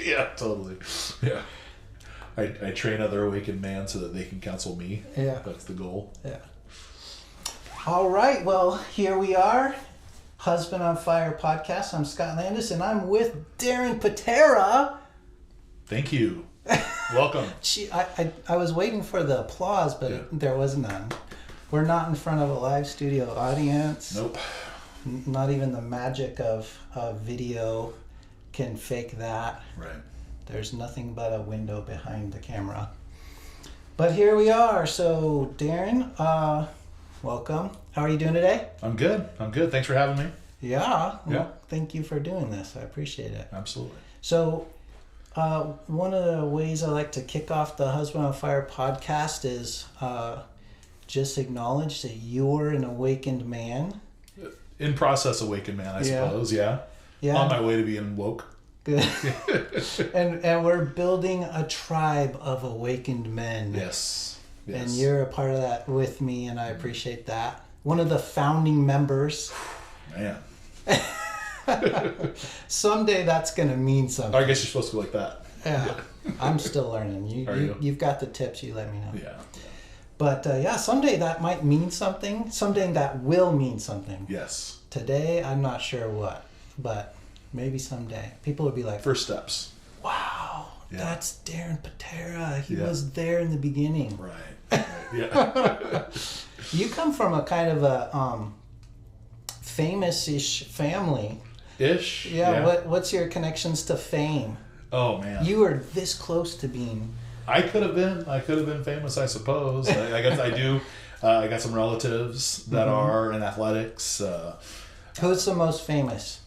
Yeah, totally. Yeah. I train other awakened man so that they can counsel me. Yeah. That's the goal. Yeah. All right. Well, here we are. Husband on Fire podcast. I'm Scott Landis, and I'm with Daren Patera. Thank you. Welcome. I was waiting for the applause, but there was none. We're not in front of a live studio audience. Nope. Not even the magic of video can fake that. Right. There's nothing but a window behind the camera. But here we are. So, Daren, welcome. How are you doing today? I'm good. Thanks for having me. Yeah. Well, thank you for doing this. I appreciate it. Absolutely. So, one of the ways I like to kick off the Husband on Fire podcast is just acknowledge that you're an awakened man. In process awakened man, I suppose. Yeah. On my way to being woke. Good. and we're building a tribe of awakened men. Yes. And you're a part of that with me, and I appreciate that. One of the founding members. Man. Someday that's going to mean something. I guess you're supposed to go like that. Yeah. I'm still learning. You've got the tips. You let me know. Yeah. But someday that might mean something. Someday that will mean something. Yes. Today, I'm not sure what, but maybe someday. People will be like, first steps. Wow, that's Daren Patera. He was there in the beginning. Right. Yeah. You come from a kind of a famous-ish family. Ish? Yeah. What's your connections to fame? Oh, man. You were this close to being... I could have been famous, I suppose. I guess I do. I got some relatives that are in athletics. Who's the most famous?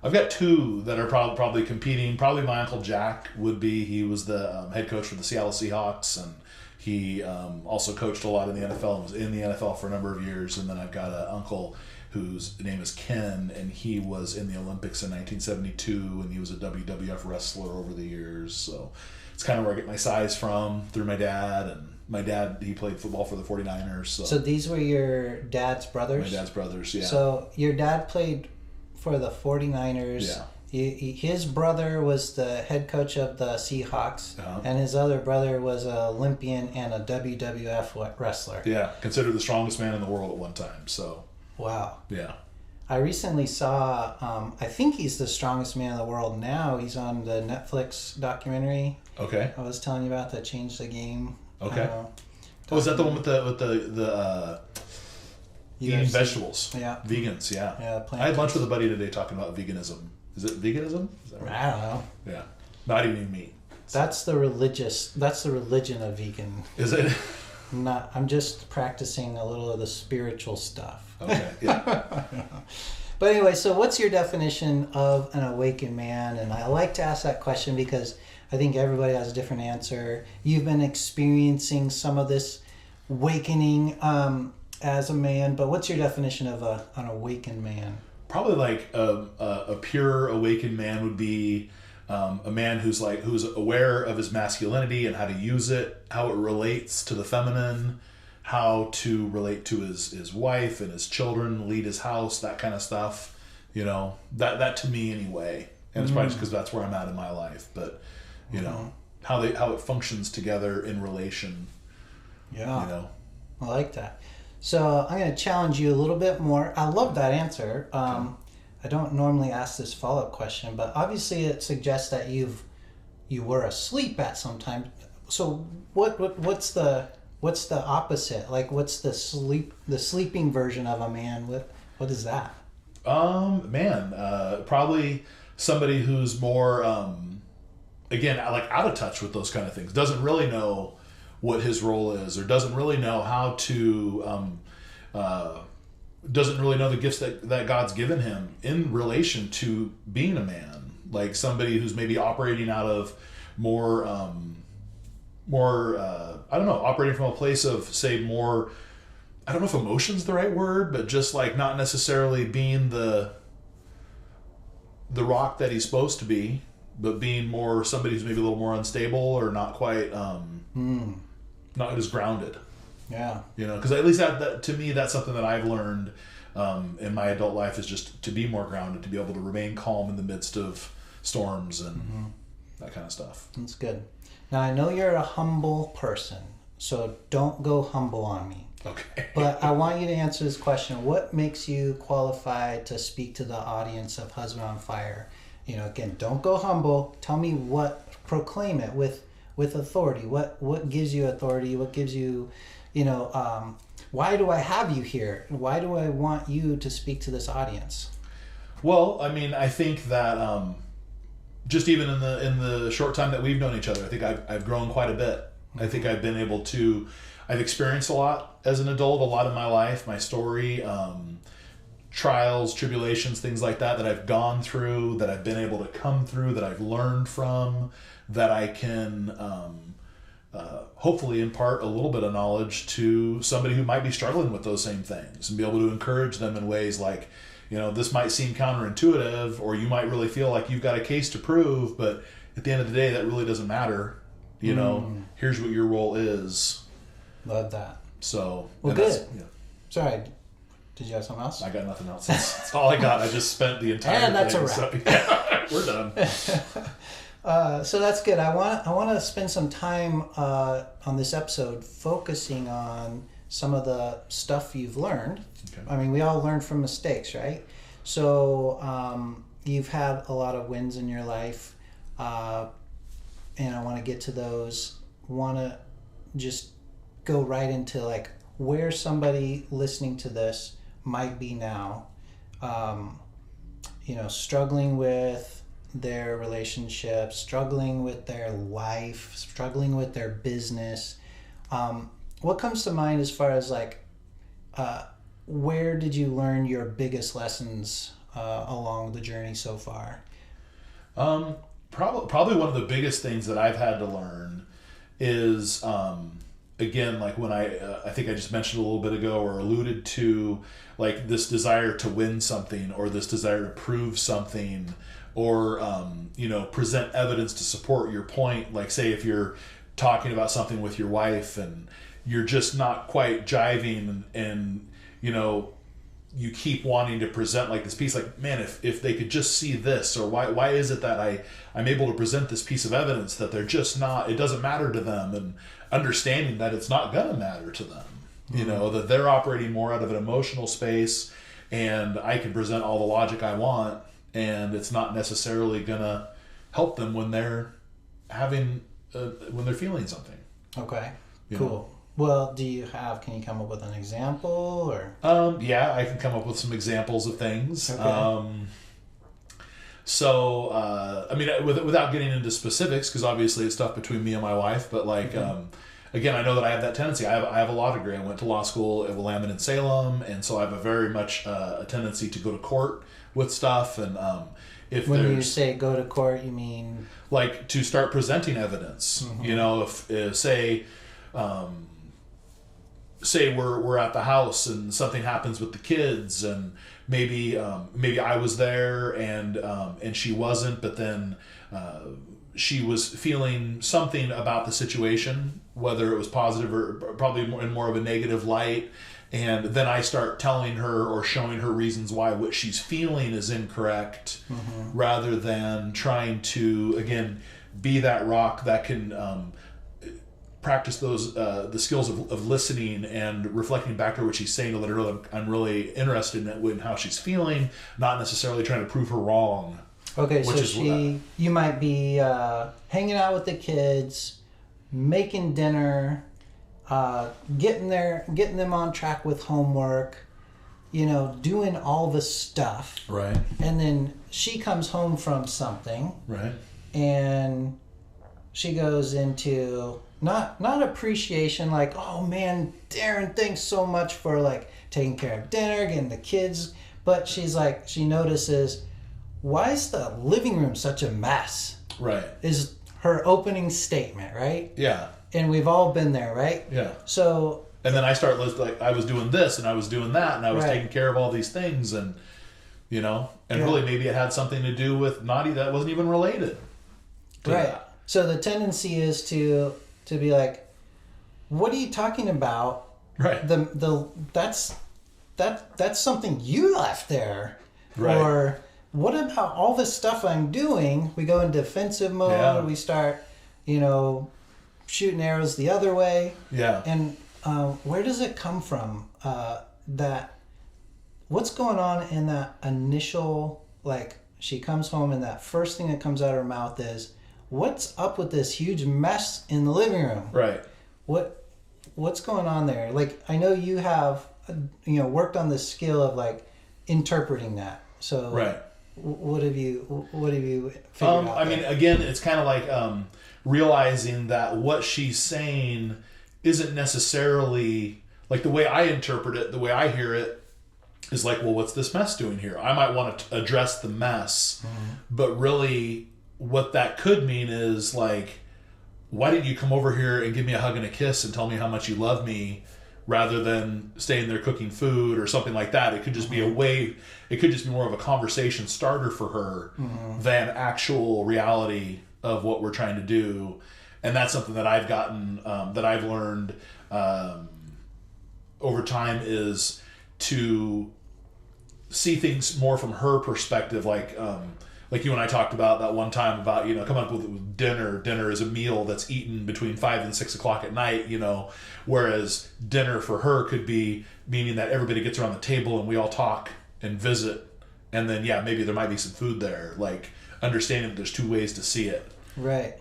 I've got two that are probably competing. Probably my Uncle Jack would be. He was the head coach for the Seattle Seahawks, and he also coached a lot in the NFL and was in the NFL for a number of years. And then I've got an uncle whose name is Ken, and he was in the Olympics in 1972, and he was a WWF wrestler over the years. So it's kind of where I get my size from, through my dad. And my dad, he played football for the 49ers. So these were your dad's brothers? My dad's brothers, yeah. So your dad played for the 49ers. Yeah. His brother was the head coach of the Seahawks, and his other brother was an Olympian and a WWF wrestler. Yeah, considered the strongest man in the world at one time. So. Wow. Yeah. I recently saw, I think he's the strongest man in the world now. He's on the Netflix documentary. Okay. I was telling you about that Change the Game. Okay. Was that the one with the eating vegetables? Yeah. Vegans, yeah. Yeah. I had lunch with a buddy today talking about veganism. Is it veganism? Is that right? I don't know. Yeah. Not eating meat. So. That's the religion of vegan. Is it? I'm just practicing a little of the spiritual stuff. Okay. Yeah. But anyway, so what's your definition of an awakened man? And I like to ask that question because I think everybody has a different answer. You've been experiencing some of this awakening as a man, but what's your definition of an awakened man? Probably like a pure awakened man would be a man who's aware of his masculinity and how to use it, how it relates to the feminine, how to relate to his wife and his children, lead his house, that kind of stuff. You know, that to me anyway. And it's probably just because that's where I'm at in my life, but you know how it functions together in relation. Yeah, you know, I like that. So I'm going to challenge you a little bit more. I love that answer. I don't normally ask this follow-up question, but obviously it suggests that you were asleep at some time. So what's the opposite? Like what's the sleeping version of a man? What is that? Probably somebody who's more again, like out of touch with those kind of things. Doesn't really know what his role is, or doesn't really know how to doesn't really know the gifts that God's given him in relation to being a man. Like somebody who's maybe operating out of more operating from a place of, say, more, I don't know if emotion's the right word, but just like not necessarily being the rock that he's supposed to be, but being more somebody who's maybe a little more unstable or not quite not as grounded. Yeah. You know, because at least that to me, that's something that I've learned in my adult life, is just to be more grounded, to be able to remain calm in the midst of storms. And that kind of stuff. That's good. Now, I know you're a humble person, so don't go humble on me. Okay. But I want you to answer this question. What makes you qualified to speak to the audience of Husband on Fire? You know, again, don't go humble. Tell me proclaim it with authority. What gives you authority? What gives you, why do I have you here? Why do I want you to speak to this audience? Well, I mean, I think that just even in the short time that we've known each other, I think I've grown quite a bit. I think I've been able to, I've experienced a lot as an adult, a lot of my life, my story, trials, tribulations, things like that I've gone through, that I've been able to come through, that I've learned from, that I can hopefully impart a little bit of knowledge to somebody who might be struggling with those same things, and be able to encourage them in ways like, this might seem counterintuitive, or you might really feel like you've got a case to prove, but at the end of the day, that really doesn't matter. Here's what your role is. Love that. So, well, good. Yeah. Sorry, did you have something else? I got nothing else. That's all I got. I just spent the entire and that's thing. A wrap. So, yeah, we're done. So that's good. I want to spend some time on this episode focusing on some of the stuff you've learned. Okay. I mean, we all learn from mistakes, right? So you've had a lot of wins in your life, and I want to get to those. Want to just go right into like where somebody listening to this might be now, struggling with their relationship, struggling with their life, struggling with their business. What comes to mind as far as like, where did you learn your biggest lessons along the journey so far? Probably one of the biggest things that I've had to learn is, again, like when I think I just mentioned a little bit ago or alluded to, like this desire to win something, or this desire to prove something, or, present evidence to support your point. Like say if you're talking about something with your wife and you're just not quite jiving, and you keep wanting to present like this piece, like, man, if they could just see this, or why is it that I'm able to present this piece of evidence that they're just not, it doesn't matter to them, and understanding that it's not gonna matter to them, that they're operating more out of an emotional space, and I can present all the logic I want, and it's not necessarily gonna help them when they're when they're feeling something. Okay, cool. Well, can you come up with an example, or? Yeah, I can come up with some examples of things. Okay. Without getting into specifics, because obviously it's stuff between me and my wife, but like, again, I know that I have that tendency. I have a law degree. I went to law school at Willamette in Salem, and so I have a very much a tendency to go to court with stuff, and when you say go to court, you mean like to start presenting evidence. If say we're at the house and something happens with the kids, and maybe I was there and she wasn't, but then she was feeling something about the situation, whether it was positive or probably in more of a negative light, and then I start telling her or showing her reasons why what she's feeling is incorrect, rather than trying to, again, be that rock that can practice those the skills of listening and reflecting back to her what she's saying, to let her know that I'm really interested in how she's feeling, not necessarily trying to prove her wrong. Okay, so you might be hanging out with the kids, making dinner, getting them on track with homework, doing all the stuff. Right. And then she comes home from something. Right. And she goes into not appreciation, like, oh man, Daren, thanks so much for like taking care of dinner, getting the kids. But she's like, she notices, why is the living room such a mess? Right. Is her opening statement, right? Yeah. And we've all been there, right? Yeah. So. And then I start like, I was doing this and I was doing that and I was taking care of all these things, and really maybe it had something to do with that wasn't even related to that. So the tendency is to be like, what are you talking about? Right. That's something you left there. Right. Or what about all this stuff I'm doing? We go in defensive mode. Yeah. We start, shooting arrows the other way. Yeah. And where does it come from? What's going on in that initial, like, she comes home and that first thing that comes out of her mouth is, what's up with this huge mess in the living room? Right. What's going on there? Like, I know you have, worked on this skill of like interpreting that. So right. What have you figured out? I mean, again, it's kind of like realizing that what she's saying isn't necessarily like the way I interpret it, the way I hear it is like, well, what's this mess doing here? I might want to address the mess, but really what that could mean is like, why didn't you come over here and give me a hug and a kiss and tell me how much you love me rather than staying there cooking food or something like that? It could just be a way, it could just be more of a conversation starter for her than actual reality of what we're trying to do. And that's something that I've gotten, that I've learned over time, is to see things more from her perspective. Like you and I talked about that one time about, coming up with dinner. Dinner is a meal that's eaten between 5 and 6 o'clock at night, whereas dinner for her could be meaning that everybody gets around the table and we all talk and visit. And then, maybe there might be some food there, like understanding that there's two ways to see it. Right.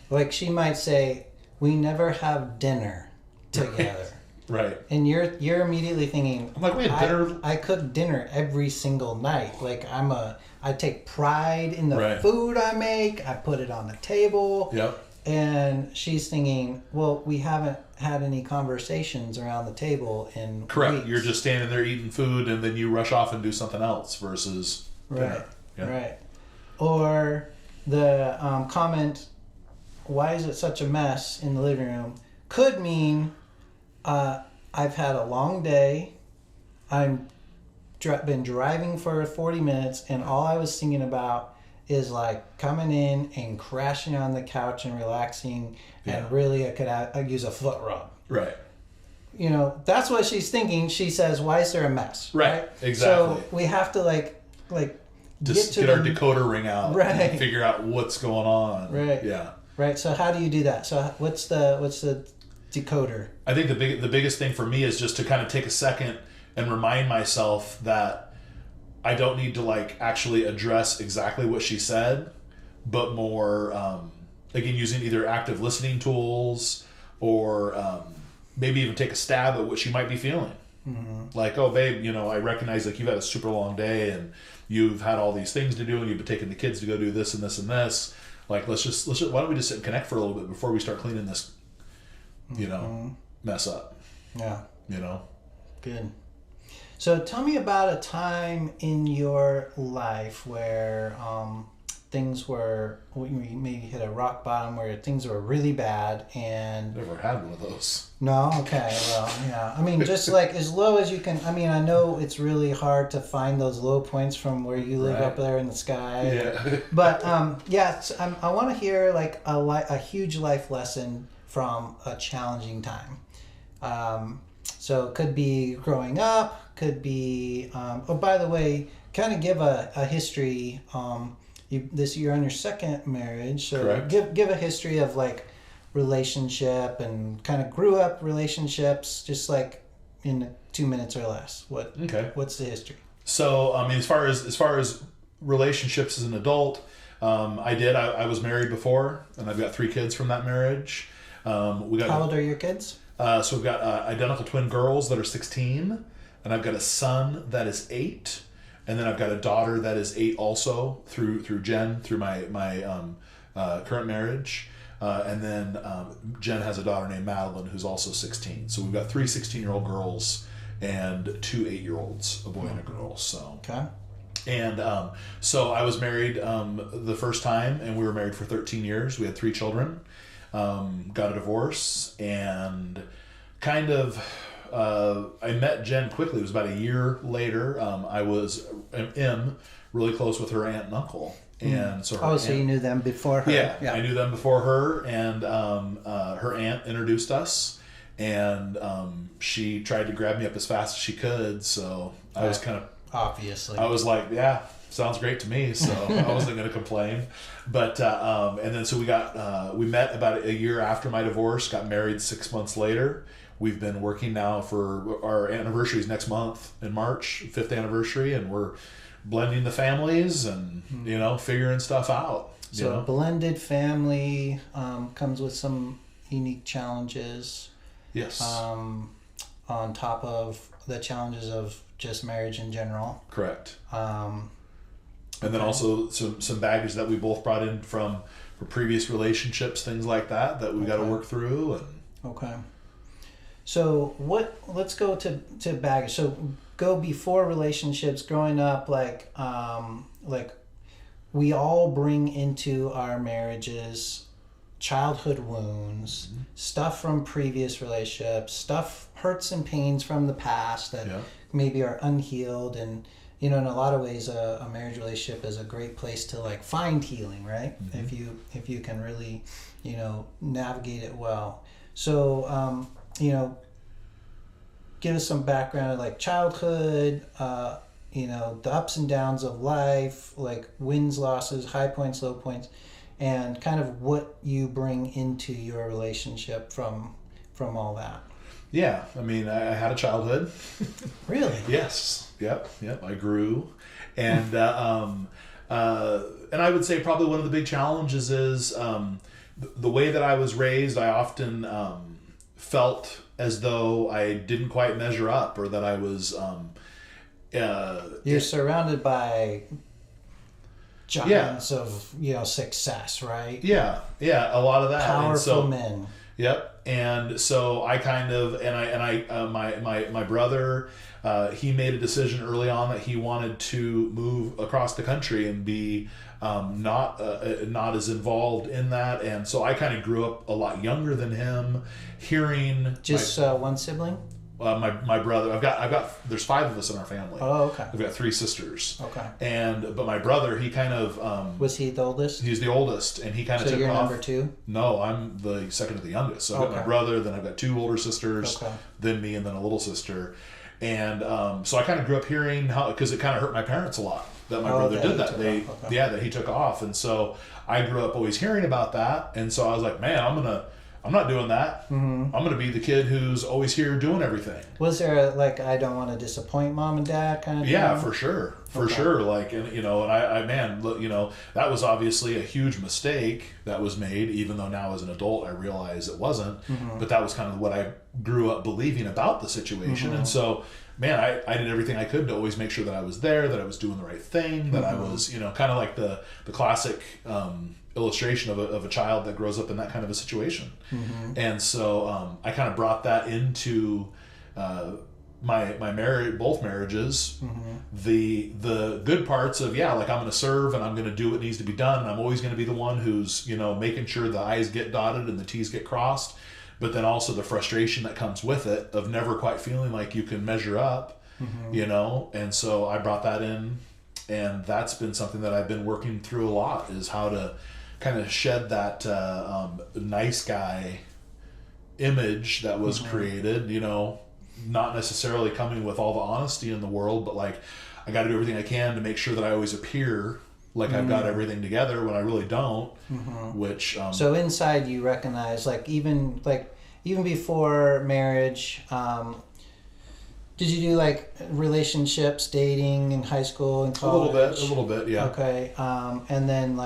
Like she might say, we never have dinner together. Right. And you're immediately thinking, I'm like, we had dinner. I cook dinner every single night. Like I take pride in the Right. food I make. I put it on the table. Yep. And she's thinking, well, we haven't had any conversations around the table in Correct. weeks. You're just standing there eating food and then you rush off and do something else versus Right. dinner. Yeah. Right. Or the comment, why is it such a mess in the living room, could mean I've had a long day. I'm been driving for 40 minutes, and all I was thinking about is like coming in and crashing on the couch and relaxing. Yeah. And really, I'd use a foot rub. Right. That's what she's thinking. She says, "Why is there a mess?" Right. Exactly. So we have to like Just get our decoder ring out Right. and figure out what's going on. Right. Yeah. Right. So how do you do that? So what's the decoder? I think the biggest thing for me is just to kind of take a second and remind myself that I don't need to like actually address exactly what she said, but more again using either active listening tools or maybe even take a stab at what she might be feeling. Mm-hmm. Like, oh babe, I recognize like you've had a super long day and you've had all these things to do and you've been taking the kids to go do this and this and this. Like let's just why don't we just sit and connect for a little bit before we start cleaning this mess up. Yeah. Good. So tell me about a time in your life where things were, you maybe hit a rock bottom where things were really bad and... Never had one of those. No? Okay, well, yeah. I mean, just like as low as you can... I mean, I know it's really hard to find those low points from where you live up there in the sky. Yeah. But, I want to hear like a huge life lesson from a challenging time. So it could be growing up, could be... by the way, kind of give a history... you're on your second marriage, so Correct. give a history of like relationship and kind of grew up relationships, just like in 2 minutes or less. What's the history? So I mean, as far as relationships as an adult, I was married before, and I've got 3 kids from that marriage. How old are your kids? So we've got identical twin girls that are 16, and I've got a son that is 8. And then I've got a daughter that is 8 also through Jen, through my current marriage. And then Jen has a daughter named Madeline who's also 16. So we've got 3 16-year-old girls and 2 8-year-olds, a boy and a girl. So Okay. And so I was married the first time, and we were married for 13 years. We had 3 children, got a divorce, and kind of... I met Jen quickly. It was about a year later. I am really close with her aunt and uncle, and so So you knew them before her? Yeah, I knew them before her, and her aunt introduced us, and she tried to grab me up as fast as she could. So I was kind of obviously. I was like, yeah, sounds great to me. So I wasn't going to complain. But and then so we met about a year after my divorce, got married 6 months later. We've been working now for our anniversaries next month in March, 5th anniversary, and we're blending the families and figuring stuff out. So blended family comes with some unique challenges. Yes. On top of the challenges of just marriage in general. Correct. And then also some baggage that we both brought in from previous relationships, things like that we got to work through. And okay. So let's go to baggage. So go before relationships, growing up, like we all bring into our marriages childhood wounds, stuff from previous relationships, hurts and pains from the past that maybe are unhealed. And in a lot of ways a marriage relationship is a great place to like find healing, right? If you can really navigate it well. So give us some background of like childhood, the ups and downs of life, like wins, losses, high points, low points, and kind of what you bring into your relationship from all that. Yeah, I mean, I had a childhood. Really? Yes. Yep. I grew, and and I would say probably one of the big challenges is the way that I was raised. I often felt as though I didn't quite measure up, or that I was. You're surrounded by giants of success, right? Yeah, a lot of that. Powerful men. Yep. And so I kind of my brother, he made a decision early on that he wanted to move across the country and be not as involved in that, and so I kind of grew up a lot younger than him, hearing just one sibling. My brother, I've got there's 5 of us in our family. Oh, okay. I've got 3 sisters. Okay. But my brother, he kind of was he the oldest? He's the oldest, and he kind of took off. So you're number 2? No, I'm the second to the youngest. So I've got my brother, then I've got 2 older sisters, then me, and then a little sister. And so I kind of grew up hearing how, because it kind of hurt my parents a lot that my brother did that. That he took off, and so I grew up always hearing about that, and so I was like, man, I'm not doing that. I'm going to be the kid who's always here doing everything. Was there I don't want to disappoint mom and dad kind of thing? Yeah, for sure. For sure. Like, and that was obviously a huge mistake that was made, even though now as an adult I realize it wasn't. But that was kind of what I grew up believing about the situation. And so, man, I did everything I could to always make sure that I was there, that I was doing the right thing, that I was, kind of like the classic illustration of a child that grows up in that kind of a situation. And so I kind of brought that into my marriage, both marriages. The good parts of I'm going to serve and I'm going to do what needs to be done, and I'm always going to be the one who's making sure the I's get dotted and the T's get crossed. But then also the frustration that comes with it of never quite feeling like you can measure up, and so I brought that in, and that's been something that I've been working through a lot, is how to kind of shed that nice guy image that was created, not necessarily coming with all the honesty in the world, but like I got to do everything I can to make sure that I always appear like I've got everything together when I really don't. Which so inside you recognize, even before marriage, did you do like relationships, dating in high school and college? A little bit, yeah. Okay, and then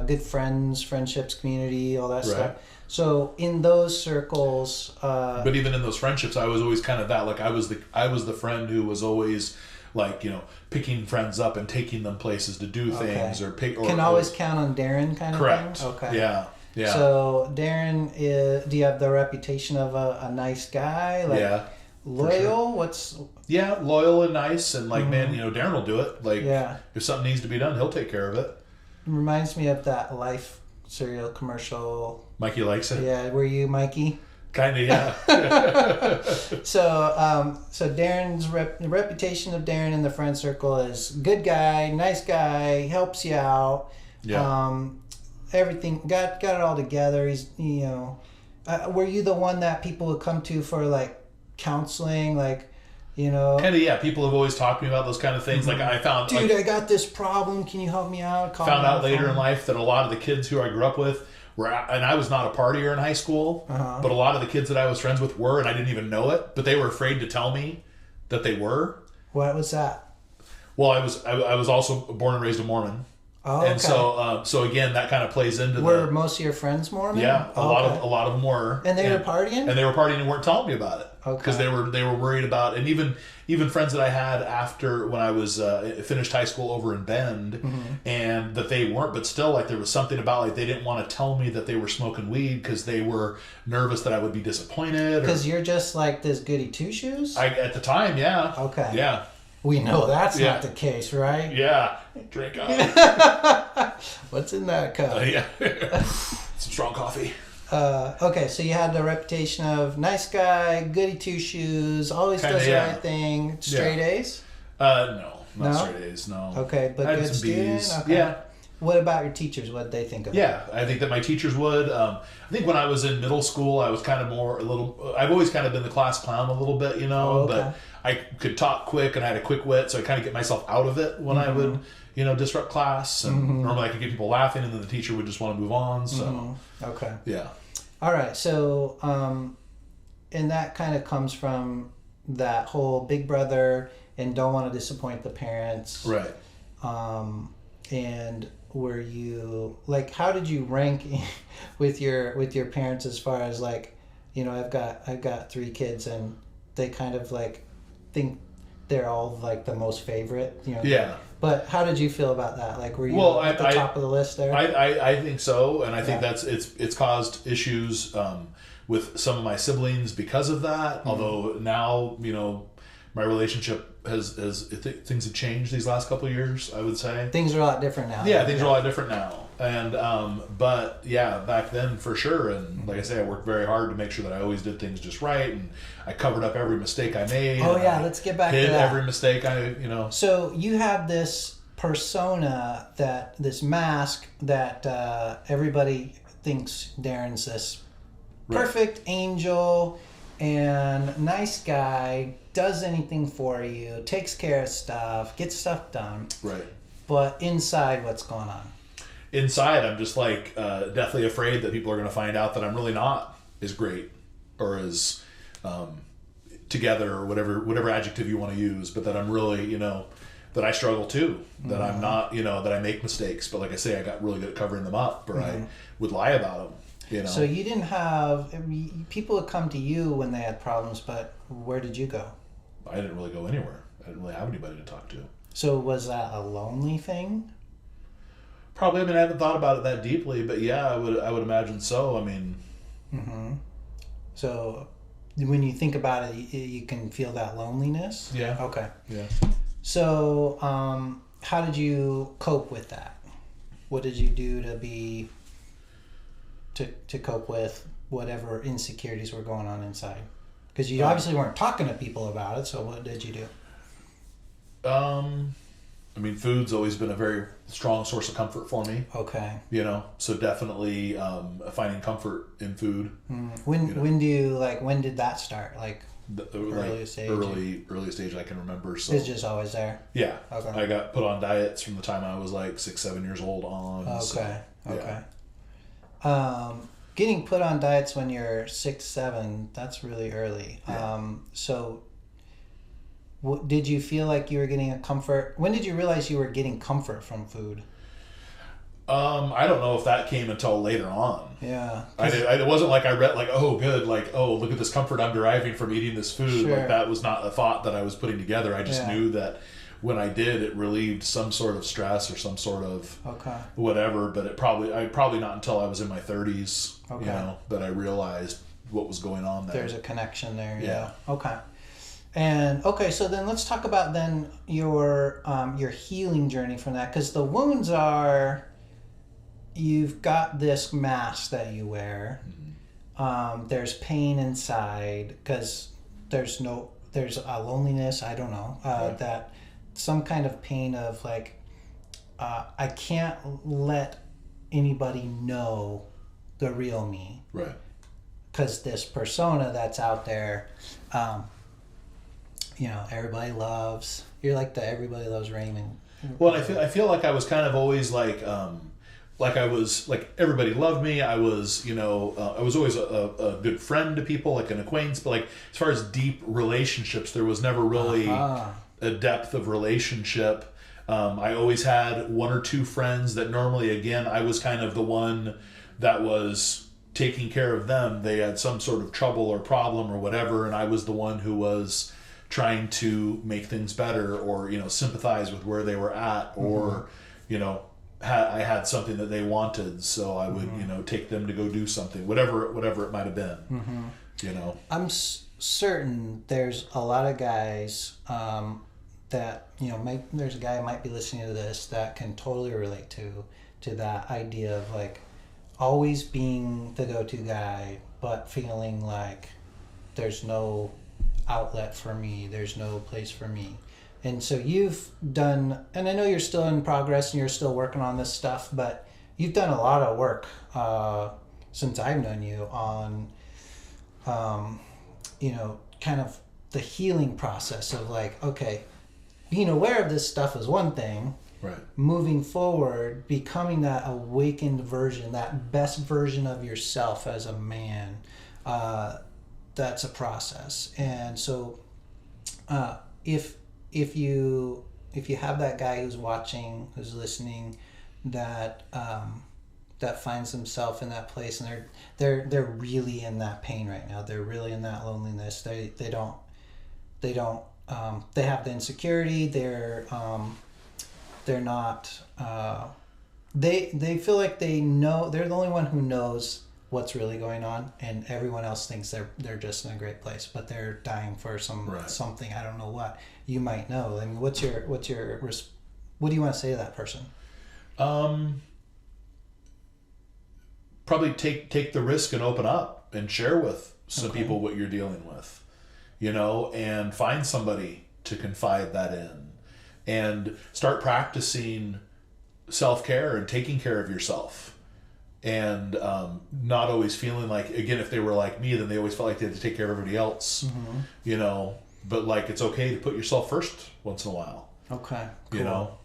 good friendships, community, all that stuff. So in those circles, but even in those friendships, I was always kind of that. Like I was the friend who was always picking friends up and taking them places to do things, or can always count on Daren kind of correct. thing. Okay. Yeah. So Daren, do you have the reputation of a nice guy? Loyal? Sure. Loyal and nice, and man, Daren will do it. If something needs to be done, he'll take care of it. Reminds me of that Life cereal commercial. Mikey likes it. Yeah, were you Mikey? Kind of, yeah. So Daren's the reputation of Daren in the friend circle is good guy, nice guy, helps you out. Yeah. Everything got it all together. He's were you the one that people would come to for counseling, You know, kind of, yeah. People have always talked to me about those kind of things. Like I found, dude, I got this problem. Can you help me out? Found out later in life that a lot of the kids who I grew up with were, and I was not a partier in high school, but a lot of the kids that I was friends with were, and I didn't even know it. But they were afraid to tell me that they were. What was that? Well, I was also born and raised a Mormon. Oh, okay. And so again, that kind of plays into Were most of your friends Mormon? Yeah, a lot of them were. And they were partying? And they were partying and weren't telling me about it. Okay. Because they were worried about, and even friends that I had after when I was finished high school over in Bend, and that they weren't, but still like there was something about like they didn't want to tell me that they were smoking weed because they were nervous that I would be disappointed. Because you're just like this goody two shoes? At the time, yeah. Okay. Yeah. We know that's not the case, right? Yeah. Drink up. What's in that cup? Yeah. Some strong coffee. Okay, so you had the reputation of nice guy, goody two shoes, always does the right thing, straight A's? No, not straight A's, no. Okay, but good student? B's. Okay. Yeah. What about your teachers? What did they think of it? Yeah, I think that my teachers would. I think when I was in middle school, I was kind of I've always kind of been the class clown a little bit, you know, but I could talk quick and I had a quick wit, so I kind of get myself out of it when I would, disrupt class. And normally I could get people laughing and then the teacher would just want to move on, so. Okay. Yeah. All right, so, and that kind of comes from that whole big brother and don't want to disappoint the parents. Right. And were you like, how did you rank with your parents as far as like, I've got 3 kids and they kind of like think they're all like the most favorite, Yeah. But how did you feel about that? Like, were you at the top of the list there? I think so, and I think that's it's caused issues with some of my siblings because of that. Although now, my relationship things have changed these last couple of years, I would say. Things are a lot different now. Yeah, things are a lot different now. And but yeah, back then for sure. And like I say, I worked very hard to make sure that I always did things just right, and I covered up every mistake I made. Oh yeah, let's get back to that. Every mistake So you have this persona, this mask that everybody thinks Daren's this perfect angel and nice guy, does anything for you, takes care of stuff, gets stuff done. Right. But inside, what's going on? Inside, I'm just like deathly afraid that people are going to find out that I'm really not as great or as together or whatever adjective you want to use, but that I'm really, that I struggle too, that I'm not, that I make mistakes. But like I say, I got really good at covering them up, or I would lie about them. So you didn't have people would come to you when they had problems, but where did you go? I didn't really go anywhere. I didn't really have anybody to talk to. So was that a lonely thing? Probably. I mean, I haven't thought about it that deeply, but yeah, I would imagine so. I mean. So when you think about it, you can feel that loneliness? Yeah. Okay. Yeah. So how did you cope with that? What did you do to cope with whatever insecurities were going on inside? Because you obviously weren't talking to people about it, so what did you do? I mean, food's always been a very strong source of comfort for me. Okay. So definitely finding comfort in food. When did that start? Like earliest age? Earliest age I can remember. So it's just always there? Yeah. Okay. I got put on diets from the time I was like 6-7 years old on. Okay. So, okay. Yeah. Getting put on diets when you're 6-7, that's really early. Yeah. So did you feel like you were getting a comfort? When did you realize you were getting comfort from food? I don't know if that came until later on. Yeah. It wasn't like I read like, oh, good, like, oh, look at this comfort I'm deriving from eating this food. Sure. Like that was not a thought that I was putting together. I just knew that when I did, it relieved some sort of stress or some sort of whatever. But probably not until I was in my 30s, that I realized what was going on there. There's a connection there. Yeah. Okay. And so then let's talk about then your healing journey from that, because the wounds are, you've got this mask that you wear. There's pain inside because there's a loneliness. I don't know that some kind of pain of like I can't let anybody know the real me. Right. Because this persona that's out there. everybody loves. You're like the everybody loves Raymond. Well, I feel like I was kind of always like I was like everybody loved me. I was I was always a good friend to people, like an acquaintance. But like as far as deep relationships, there was never really a depth of relationship. I always had one or two friends that normally, again, I was kind of the one that was taking care of them. They had some sort of trouble or problem or whatever, and I was the one who was trying to make things better, or sympathize with where they were at, or I had something that they wanted, so I would take them to go do something, whatever it might have been. I'm certain there's a lot of guys that there's a guy who might be listening to this that can totally relate to that idea of like always being the go-to guy, but feeling like there's no outlet for me, there's no place for me. And so you've done, and I know you're still in progress and you're still working on this stuff, but you've done a lot of work since I've known you on kind of the healing process of like, okay, being aware of this stuff is one thing. Right. Moving forward, becoming that awakened version, that best version of yourself as a man, that's a process. And so if you have that guy who's watching, who's listening, that finds himself in that place, and they're really in that pain right now, they're really in that loneliness, they have the insecurity, they're not they feel like they know they're the only one who knows what's really going on, and everyone else thinks they're just in a great place, but they're dying for something. I don't know what you might know. I mean, what do you want to say to that person? Probably take the risk and open up and share with some people what you're dealing with, and find somebody to confide that in, and start practicing self-care and taking care of yourself, and not always feeling like, again, if they were like me, then they always felt like they had to take care of everybody else, but like it's okay to put yourself first once in a while. Okay, cool.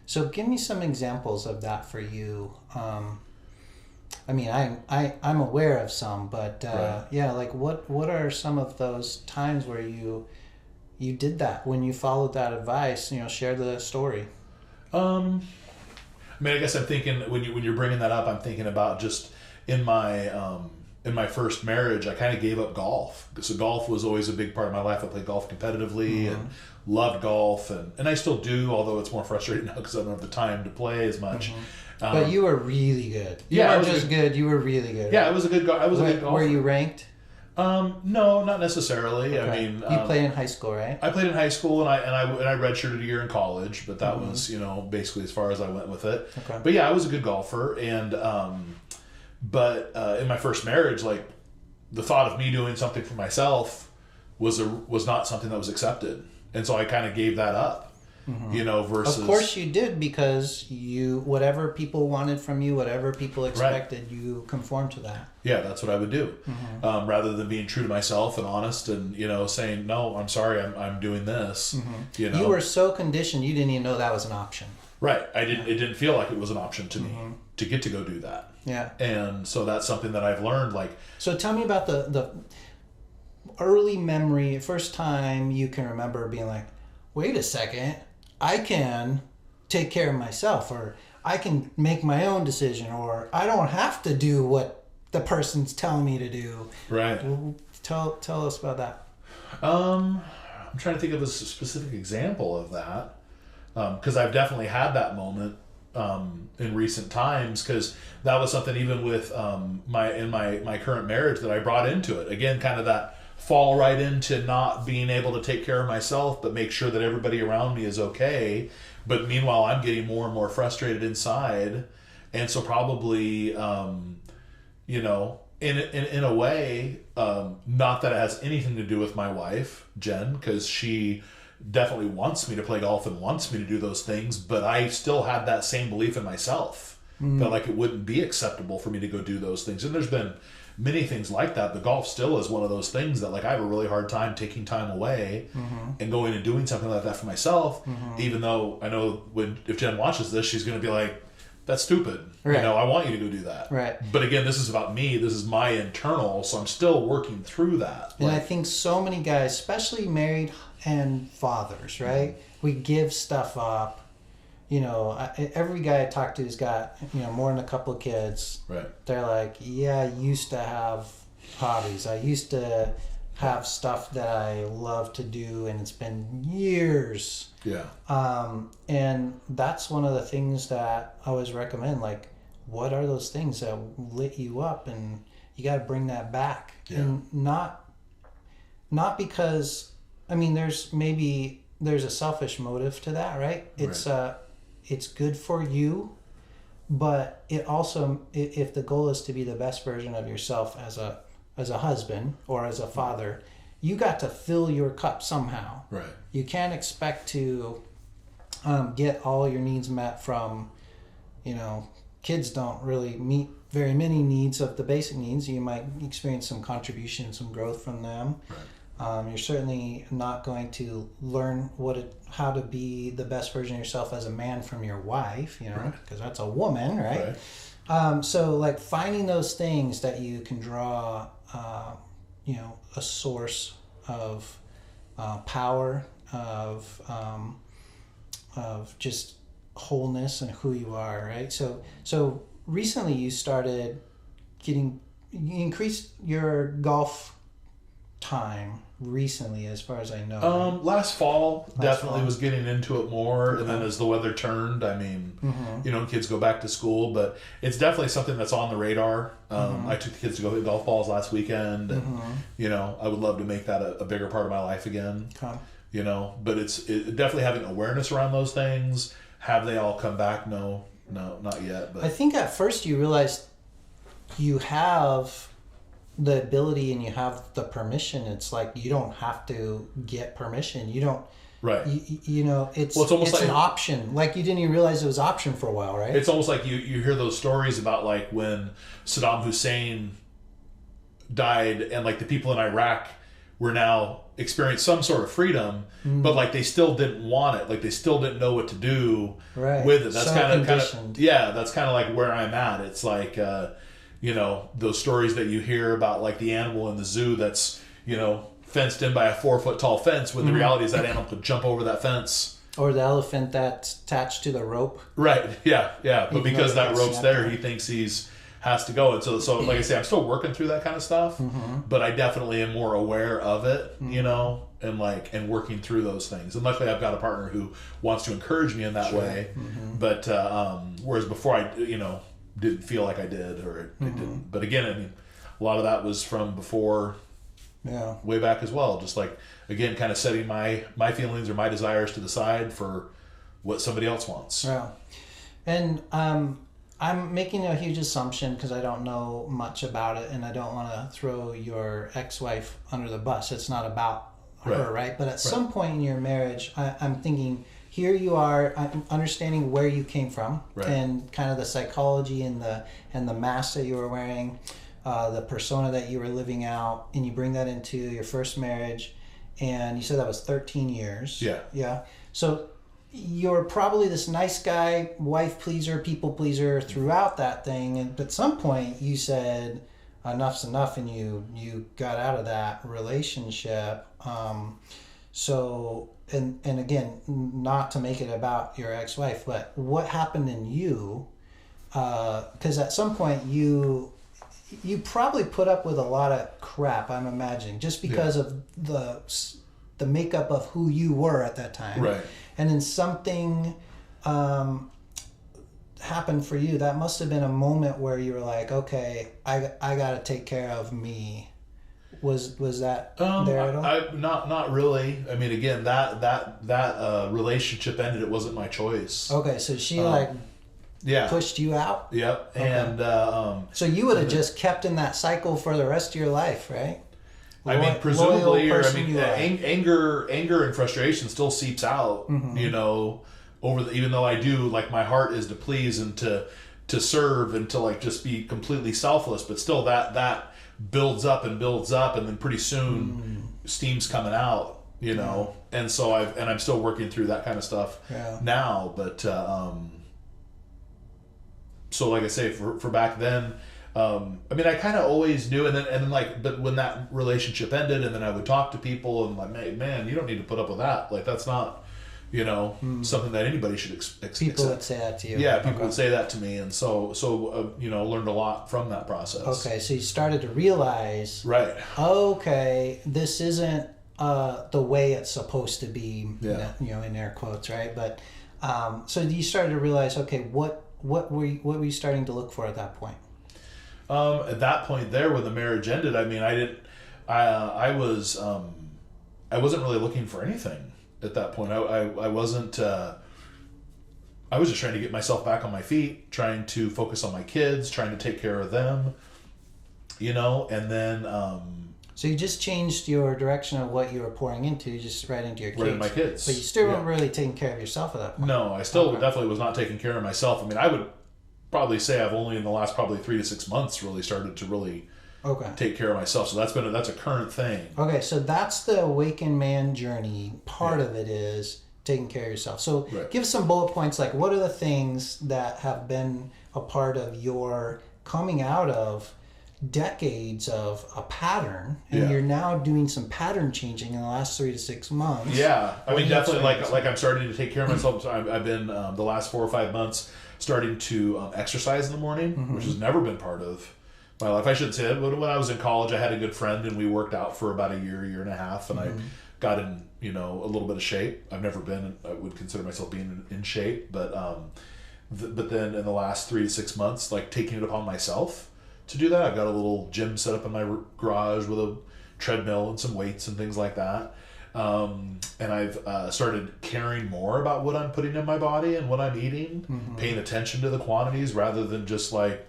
So give me some examples of that for you. I mean, I'm aware of some, but right. Like what are some of those times where you did that, when you followed that advice? Share the story. I mean, I guess I'm thinking when you're bringing that up, I'm thinking about just in my first marriage, I kind of gave up golf. So golf was always a big part of my life. I played golf competitively and loved golf, and I still do, although it's more frustrating now because I don't have the time to play as much. But you were really good. You weren't just good. You were really good. Yeah, I was a good golfer. Were you ranked? No, not necessarily. Okay. I mean, you played in high school, right? I played in high school, and I redshirted a year in college, but that was basically as far as I went with it. Okay. But yeah, I was a good golfer, and but in my first marriage, like the thought of me doing something for myself was not something that was accepted, and so I kind of gave that up. Versus... Of course you did, because whatever people wanted from you, whatever people expected, right. You conformed to that. Yeah, that's what I would do. Rather than being true to myself and honest and, saying, no, I'm sorry, I'm doing this. You were so conditioned, you didn't even know that was an option. Right. It didn't feel like it was an option to me to get to go do that. Yeah. And so that's something that I've learned. So tell me about the early memory, first time you can remember being like, wait a second, I can take care of myself, or I can make my own decision, or I don't have to do what the person's telling me to do. Right. Tell us about that. I'm trying to think of a specific example of that, because I've definitely had that moment in recent times, because that was something even with my current marriage that I brought into it. Again, kind of that fall right into not being able to take care of myself, but make sure that everybody around me is okay. But meanwhile, I'm getting more and more frustrated inside. And so probably, in a way, not that it has anything to do with my wife, Jen, because she definitely wants me to play golf and wants me to do those things, but I still had that same belief in myself. felt like it wouldn't be acceptable for me to go do those things. And there's been many things like that. The golf still is one of those things that, like, I have a really hard time taking time away and going and doing something like that for myself, even though I know if Jen watches this, she's going to be like, that's stupid. Right. You know, I want you to go do that. Right. But again, this is about me. This is my internal, so I'm still working through that. And I think so many guys, especially married and fathers, right? We give stuff up. You know, every guy I talk to has got, you know, more than a couple of kids. Right. They're like, yeah, I used to have hobbies. I used to have stuff that I love to do, and it's been years. Yeah. And that's one of the things that I always recommend. Like, what are those things that lit you up? And you got to bring that back. Yeah. And not because, I mean, there's a selfish motive to that, right? It's good for you, but it also, if the goal is to be the best version of yourself as a husband or as a father, you got to fill your cup somehow. Right. You can't expect to get all your needs met from, you know, kids don't really meet very many needs of the basic needs. You might experience some contribution, some growth from them. Right. You're certainly not going to learn how to be the best version of yourself as a man from your wife, you know, because that's a woman, right? So like finding those things that you can draw, you know, a source of power, of just wholeness and who you are, right? So recently you increased your golf time recently, as far as I know. Last fall, definitely was getting into it more, and then as the weather turned, I mean, you know, kids go back to school, but it's definitely something that's on the radar. I took the kids to go hit golf balls last weekend, and you know, I would love to make that a bigger part of my life again. You know, but it's definitely having awareness around those things. Have they all come back? No, not yet. But I think at first you realized you have the ability and you have the permission. It's like you don't have to get permission. You don't. Right. You know, it's almost like an option. Like you didn't even realize it was an option for a while, right? It's almost like you hear those stories about like when Saddam Hussein died and like the people in Iraq were now experienced some sort of freedom, but like they still didn't want it. Like they still didn't know what to do with it. That's kind of yeah. That's kind of like where I'm at. It's like you know, those stories that you hear about like the animal in the zoo that's, you know, fenced in by a 4-foot tall fence, when the reality is that animal could jump over that fence. Or the elephant that's attached to the rope. Right. Yeah. But because that rope's there, he thinks has to go. And so like I say, I'm still working through that kind of stuff, but I definitely am more aware of it, you know, and working through those things. And luckily I've got a partner who wants to encourage me in that way. But whereas before I, you know, didn't feel like I did, or it didn't. But again, I mean, a lot of that was from before, way back as well. Just like, again, kind of setting my feelings or my desires to the side for what somebody else wants. Yeah. And I'm making a huge assumption because I don't know much about it, and I don't want to throw your ex-wife under the bus. It's not about her, right? But at some point in your marriage, I'm thinking, here you are, understanding where you came from, and kind of the psychology and the mask that you were wearing, the persona that you were living out, and you bring that into your first marriage, and you said that was 13 years. Yeah. So you're probably this nice guy, wife pleaser, people pleaser throughout that thing, and at some point you said enough's enough, and you got out of that relationship. So, and again, not to make it about your ex-wife, but what happened in you? Because at some point you probably put up with a lot of crap, I'm imagining, just because of the makeup of who you were at that time. Right. And then something happened for you. That must have been a moment where you were like, okay, I got to take care of me. Was that there at all? Not really. I mean, again, that relationship ended. It wasn't my choice. Okay, so she pushed you out. Yep. Okay. And so you would have just kept in that cycle for the rest of your life, right? I mean, presumably, or I mean, anger and frustration still seeps out. You know, even though I do, like, my heart is to please and to to serve and to like just be completely selfless, but still that builds up, and then pretty soon steam's coming out, you know. And so I'm still working through that kind of stuff now, but so like I say, for back then, I mean, I kind of always knew, and then like, but when that relationship ended, and then I would talk to people and like, man, you don't need to put up with that. Like, that's not, you know, something that anybody should expect. People would say that to you. Yeah, people would say that to me, and so you know, learned a lot from that process. Okay, so you started to realize, right? Okay, this isn't the way it's supposed to be. Yeah. You know, in air quotes, right? But so you started to realize, okay, what were you starting to look for at that point? At that point there, when the marriage ended, I mean, I wasn't really looking for anything at that point. I wasn't, I was just trying to get myself back on my feet, trying to focus on my kids, trying to take care of them, you know, and then, so you just changed your direction of what you were pouring into, just right into your kids. Right into my kids. But you still weren't really taking care of yourself at that point. No, I still definitely was not taking care of myself. I mean, I would probably say I've only in the last probably 3 to 6 months really started to really take care of myself. So that's a current thing. Okay, so that's the awakened man journey. Part of it is taking care of yourself. So give us some bullet points, like what are the things that have been a part of your coming out of decades of a pattern, and you're now doing some pattern changing in the last 3 to 6 months. Yeah, I mean, definitely like I'm starting to take care of myself. So I've been the last 4 or 5 months starting to exercise in the morning, which has never been part of my life. I shouldn't say it, but when I was in college, I had a good friend, and we worked out for about a year and a half, and I got in, you know, a little bit of shape. I've never been, I would consider myself being in shape, but then in the last 3 to 6 months, like taking it upon myself to do that. I've got a little gym set up in my garage with a treadmill and some weights and things like that. And I've started caring more about what I'm putting in my body and what I'm eating, paying attention to the quantities rather than just like,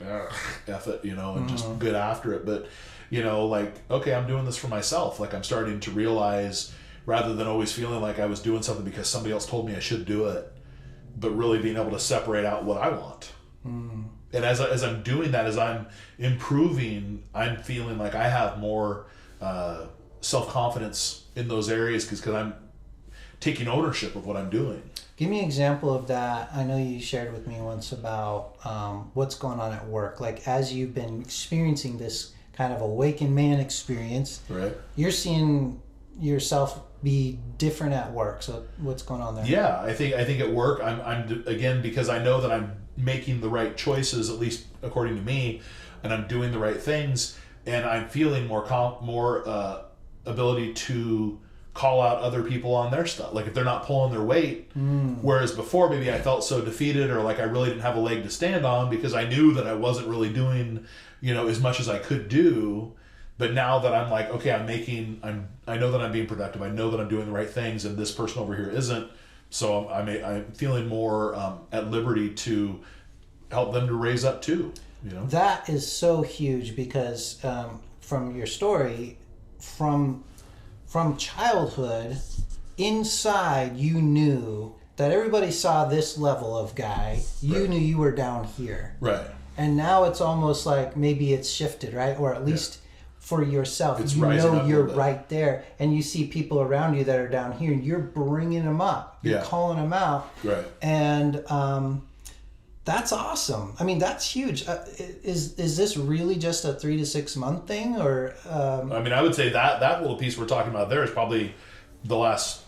F it, you know, and just get after it. But, you know, like, okay, I'm doing this for myself. Like, I'm starting to realize, rather than always feeling like I was doing something because somebody else told me I should do it, but really being able to separate out what I want. And as I'm doing that, as I'm improving, I'm feeling like I have more self-confidence in those areas because I'm taking ownership of what I'm doing. Give me an example of that. I know you shared with me once about what's going on at work. Like, as you've been experiencing this kind of awakened man experience, right? You're seeing yourself be different at work. So what's going on there? Yeah, I think at work, I'm again, because I know that I'm making the right choices, at least according to me, and I'm doing the right things, and I'm feeling more ability to call out other people on their stuff. Like if they're not pulling their weight, whereas before maybe I felt so defeated, or like I really didn't have a leg to stand on because I knew that I wasn't really doing, you know, as much as I could do. But now that I'm like, okay, I know that I'm being productive. I know that I'm doing the right things, and this person over here isn't. So I'm feeling more at liberty to help them to raise up too. You know, that is so huge because from your story, from childhood, inside you knew that everybody saw this level of guy. You knew you were down here, right? And now it's almost like maybe it's shifted, right? Or at least for yourself, it's you know you're right there, and you see people around you that are down here, and you're bringing them up. You're calling them out, right? And that's awesome. I mean, that's huge. Is this really just a 3 to 6 month thing, or? I mean, I would say that little piece we're talking about there is probably the last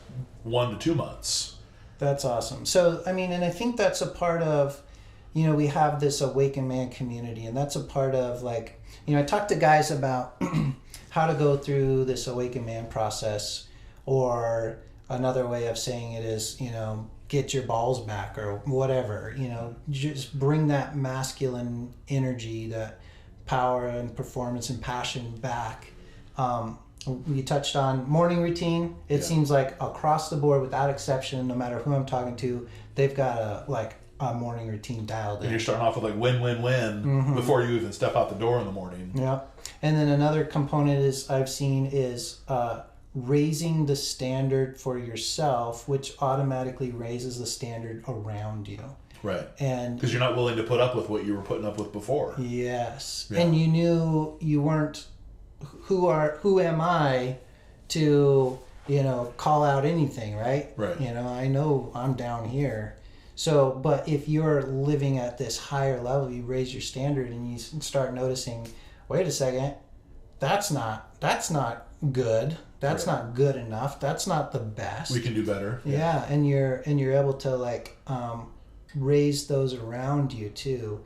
1 to 2 months. That's awesome. So, I mean, and I think that's a part of, you know, we have this awakened man community, and that's a part of, like, you know, I talk to guys about how to go through this awakened man process, or another way of saying it is, you know, get your balls back or whatever, you know, just bring that masculine energy, that power and performance and passion back. You touched on morning routine. It seems like across the board, without exception, no matter who I'm talking to, they've got a morning routine dialed in. And you're starting off with like win before you even step out the door in the morning. Yeah. And then another component I've seen is raising the standard for yourself, which automatically raises the standard around you. Right. And because you're not willing to put up with what you were putting up with before. yes. Yeah. And you knew you weren't, who am I to, call out anything, right? Right. I know I'm down here. So, but if you're living at this higher level, you raise your standard and you start noticing, wait a second, that's not good. That's Right. not good enough. That's not the best. We can do better. Yeah, and you're able to raise those around you too.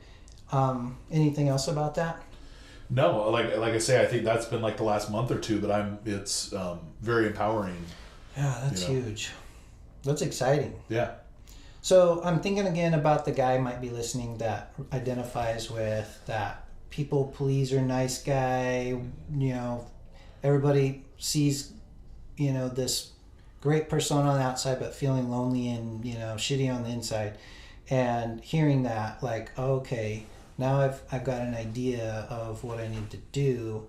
Anything else about that? No, like I say, I think that's been like the last month or two, but it's very empowering. Yeah, that's huge. That's exciting. Yeah. So I'm thinking again about the guy might be listening that identifies with that people pleaser, nice guy. Everybody sees, this great persona on the outside, but feeling lonely and shitty on the inside. And hearing that, okay, now I've got an idea of what I need to do.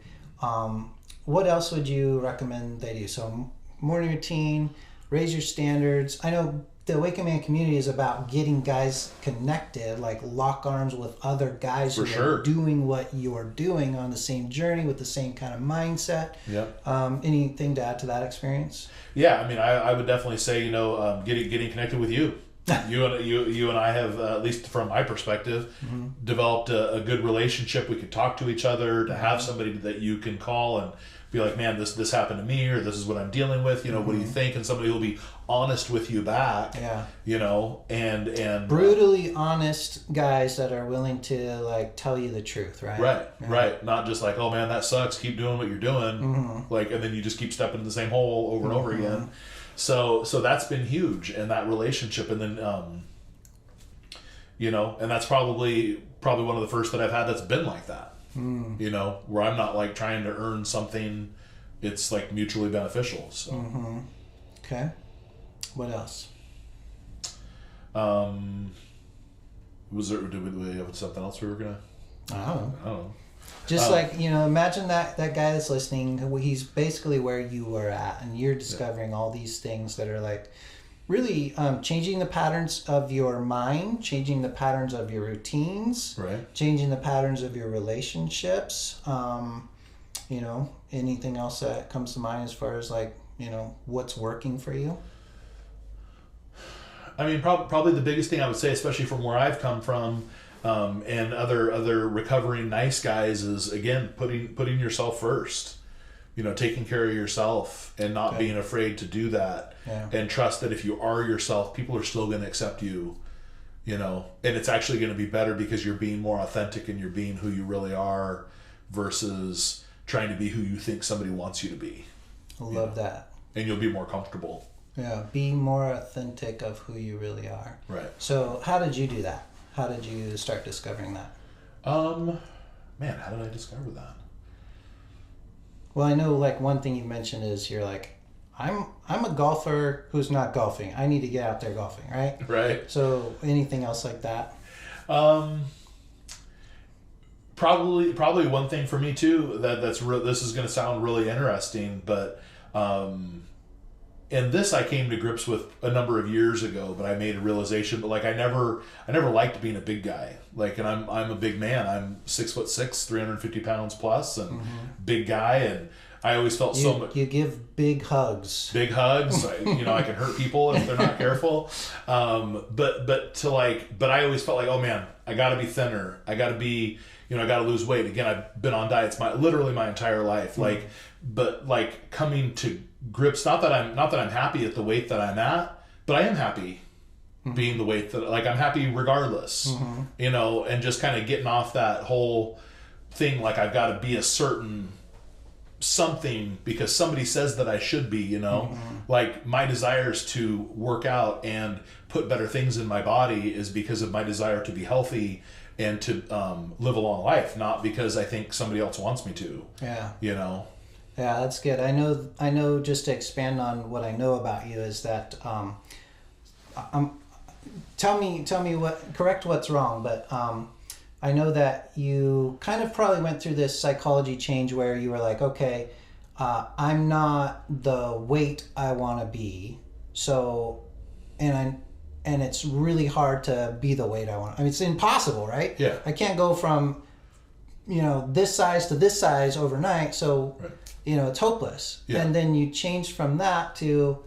What else would you recommend they do? So morning routine, raise your standards. I know the Awaken Man community is about getting guys connected, lock arms with other guys who are doing what you're doing on the same journey with the same kind of mindset. Yep. Anything to add to that experience? Yeah, I mean, I would definitely say, getting connected with you. You and I have, at least from my perspective, developed a good relationship. We could talk to each other, to have somebody that you can call and be like, man, this happened to me, or this is what I'm dealing with. What do you think? And somebody will be honest with you back. Yeah. And brutally honest guys that are willing to tell you the truth, right? Right. Yeah. Right. Not just like, oh man, that sucks. Keep doing what you're doing. And then you just keep stepping in the same hole over and over again. So that's been huge, and that relationship, and then and that's probably one of the first that I've had that's been like that. Where I'm not trying to earn something. It's mutually beneficial. So Okay. What else? Did we have something else we were gonna? I don't know. I don't know. Just imagine that guy that's listening, he's basically where you were at, and you're discovering all these things that are really changing the patterns of your mind, changing the patterns of your routines, Right. changing the patterns of your relationships. Anything else that comes to mind as far as what's working for you? I mean, probably the biggest thing I would say, especially from where I've come from, and other recovering nice guys, is again putting yourself first. Taking care of yourself and not being afraid to do that, and trust that if you are yourself, people are still going to accept you. And it's actually going to be better because you're being more authentic and you're being who you really are, versus trying to be who you think somebody wants you to be. I love that. And you'll be more comfortable. Yeah, be more authentic of who you really are. Right. So how did you do that? How did you start discovering that? Man, how did I discover that? Well, I know one thing you mentioned is you're I'm a golfer who's not golfing. I need to get out there golfing, right? Right. So anything else like that? Probably one thing for me too that's this is going to sound really interesting, but and this I came to grips with a number of years ago, but I made a realization. But I never liked being a big guy. And I'm a big man. I'm 6'6", 350 pounds plus, and big guy. And I always felt so much. You give big hugs. Big hugs. I can hurt people if they're not careful. But I always felt oh man, I got to be thinner. I got to be. I got to lose weight. Again, I've been on diets literally my entire life. But coming to grips, not that I'm happy at the weight that I'm at, but I am happy being the weight that I'm happy regardless. And just kind of getting off that whole thing I've got to be a certain something because somebody says that I should be. My desires to work out and put better things in my body is because of my desire to be healthy and to live a long life, not because I think somebody else wants me to. Yeah. Yeah, that's good. I know. Just to expand on what I know about you is that, tell me correct what's wrong, but I know that you kind of probably went through this psychology change where you were okay, I'm not the weight I want to be, so, and and it's really hard to be the weight I want. I mean, it's impossible, right? Yeah. I can't go from, this size to this size overnight. So, Right. It's hopeless. Yeah. And then you change from that to,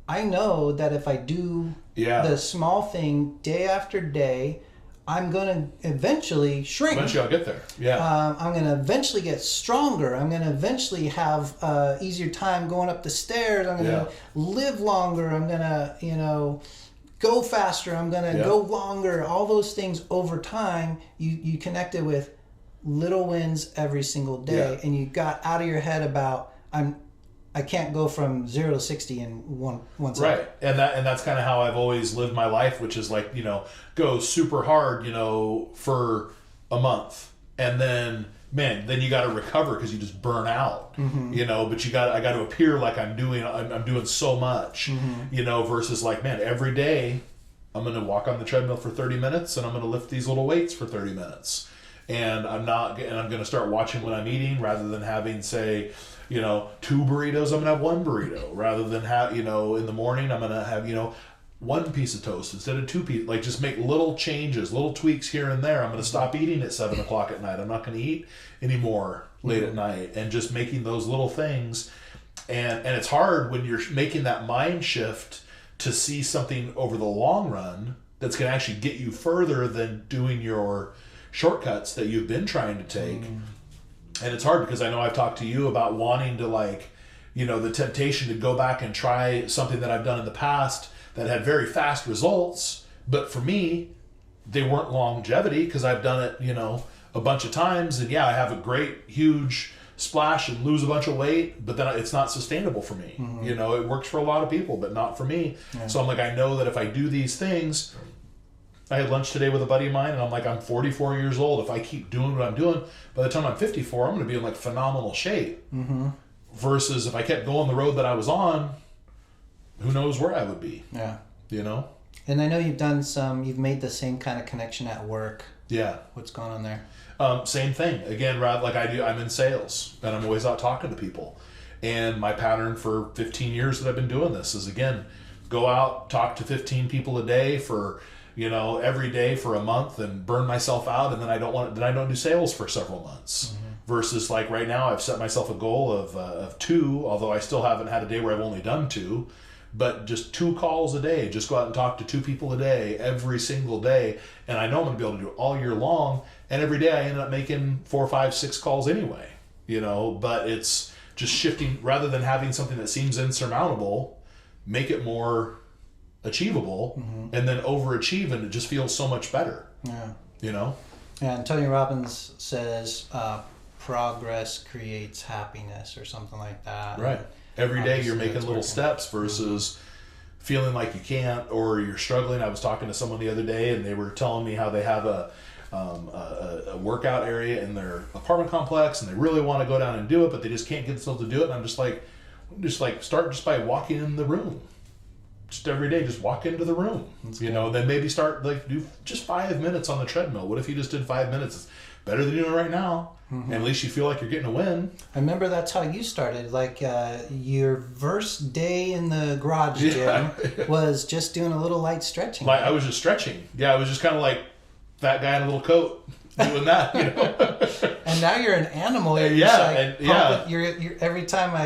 I know that if I do the small thing day after day, I'm going to eventually shrink. Eventually I'll get there. Yeah. I'm going to eventually get stronger. I'm going to eventually have easier time going up the stairs. I'm going to live longer. I'm going to, go faster. I'm going to go longer. All those things over time, you connected with little wins every single day. And you got out of your head about, I can't go from 0 to 60 in one second. Right. And that's kind of how I've always lived my life, which is like, go super hard, for a month. And then, man, then you got to recover because you just burn out, but I got to appear like I'm doing so much, versus like, man, every day I'm going to walk on the treadmill for 30 minutes and I'm going to lift these little weights for 30 minutes. And I'm going to start watching what I'm eating rather than having, say, 2 burritos, I'm going to have 1 burrito rather than have, in the morning, I'm going to have, 1 piece of toast instead of 2 pieces. Like, just make little changes, little tweaks here and there. I'm going to stop eating at 7 o'clock at night. I'm not going to eat anymore late at night, and just making those little things. And it's hard when you're making that mind shift to see something over the long run that's going to actually get you further than doing your shortcuts that you've been trying to take. And it's hard because I know I've talked to you about wanting to, like, the temptation to go back and try something that I've done in the past that had very fast results. But for me, they weren't longevity because I've done it, a bunch of times. And I have a great, huge splash and lose a bunch of weight, but then it's not sustainable for me. It works for a lot of people, but not for me. Yeah. So I'm like, I know that if I do these things, I had lunch today with a buddy of mine, and I'm like, I'm 44 years old. If I keep doing what I'm doing, by the time I'm 54, I'm going to be in like phenomenal shape. Versus if I kept going the road that I was on, who knows where I would be. Yeah. And I know you've made the same kind of connection at work. Yeah. What's going on there? Same thing. Again, like I do, I'm in sales, and I'm always out talking to people. And my pattern for 15 years that I've been doing this is, again, go out, talk to 15 people a day for, every day for a month, and burn myself out, and then I don't do sales for several months. Versus, like, right now I've set myself a goal of 2, although I still haven't had a day where I've only done 2, but just 2 calls a day. Just go out and talk to 2 people a day every single day, and I know I'm going to be able to do it all year long. And every day I end up making 4, 5, 6 calls anyway, but it's just shifting, rather than having something that seems insurmountable, make it more achievable, and then overachieve, and it just feels so much better. Yeah. And Tony Robbins says, progress creates happiness, or something like that. Right. Every day you're making little steps versus feeling like you can't, or you're struggling. I was talking to someone the other day, and they were telling me how they have a workout area in their apartment complex, and they really want to go down and do it, but they just can't get themselves to do it. And I'm just like start just by walking in the room. Just every day, just walk into the room. Then maybe start, like, do just 5 minutes on the treadmill. What if you just did 5 minutes? It's better than doing it right now. And at least you feel like you're getting a win. I remember that's how you started. Like, your first day in the garage gym was just doing a little light stretching. I was just stretching. Yeah, I was just kind of like that guy in a little coat doing that. And now you're an animal. You're you're every time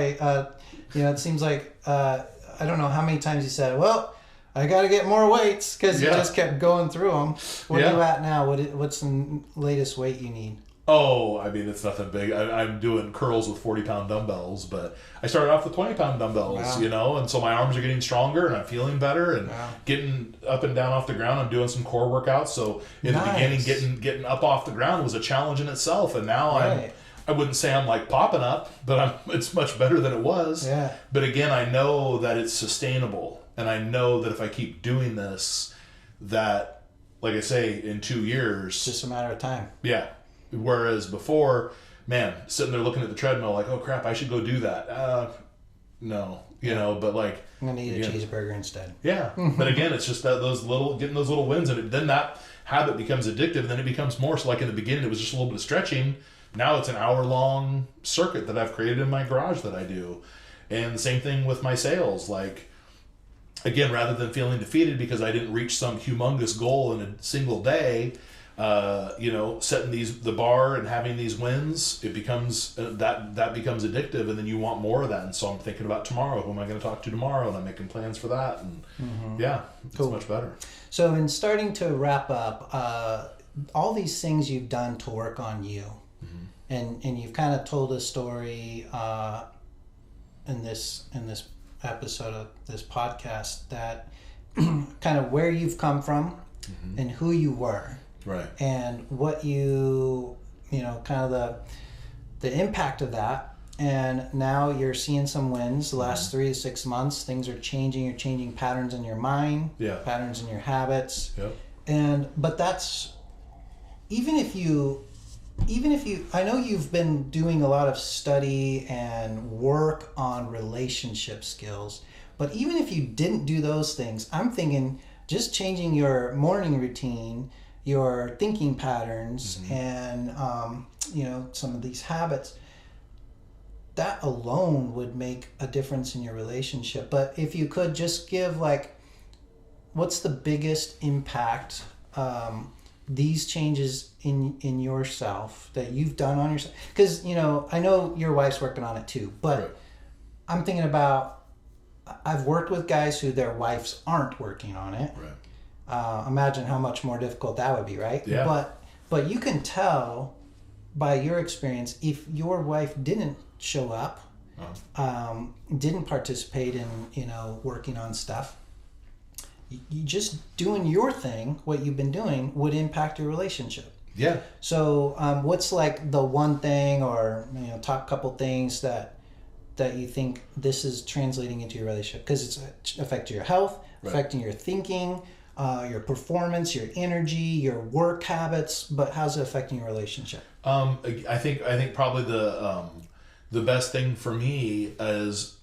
it seems like I don't know how many times you said, well, I got to get more weights, because you just kept going through them. Where are you at now? What's the latest weight you need? Oh, I mean, it's nothing big. I'm doing curls with 40-pound dumbbells, but I started off with 20-pound dumbbells, and so my arms are getting stronger, and I'm feeling better, and getting up and down off the ground. I'm doing some core workouts. So in the beginning, getting up off the ground was a challenge in itself, and now I wouldn't say I'm like popping up, but it's much better than it was. Yeah. But again, I know that it's sustainable, and I know that if I keep doing this, that, like I say, in 2 years, it's just a matter of time. Yeah. Whereas before, man, sitting there looking at the treadmill like, oh crap, I should go do that. No, but like, I'm gonna eat a cheeseburger instead. Yeah, but again, it's just that getting those little wins, and then that habit becomes addictive, and then it becomes more. So like in the beginning, it was just a little bit of stretching. Now it's an hour-long circuit that I've created in my garage that I do, and the same thing with my sales. Like, again, rather than feeling defeated because I didn't reach some humongous goal in a single day, setting the bar and having these wins, it becomes that becomes addictive, and then you want more of that. And so I'm thinking about tomorrow. Who am I going to talk to tomorrow? And I'm making plans for that. And it's much better. So in starting to wrap up, all these things you've done to work on you, and you've kind of told a story in this episode of this podcast that kind of where you've come from and who you were. Right. And what kind of the impact of that. And now you're seeing some wins the last 3 to 6 months. Things are changing. You're changing patterns in your mind, patterns in your habits. Yep. But that's, even if you, I know you've been doing a lot of study and work on relationship skills, but even if you didn't do those things, I'm thinking just changing your morning routine, your thinking patterns, and some of these habits, that alone would make a difference in your relationship. But if you could just give, like, what's the biggest impact these changes in yourself that you've done on yourself? Because I know your wife's working on it too, but right. I'm thinking about, I've worked with guys who their wives aren't working on it. Right. Imagine how much more difficult that would be, right? Yeah. But you can tell by your experience if your wife didn't show up, didn't participate in working on stuff. You just doing your thing, what you've been doing, would impact your relationship. Yeah. So what's like the one thing, or top couple things that you think this is translating into your relationship? Because it's affecting your health, affecting your thinking, your performance, your energy, your work habits, but how's it affecting your relationship? I think probably the best thing for me is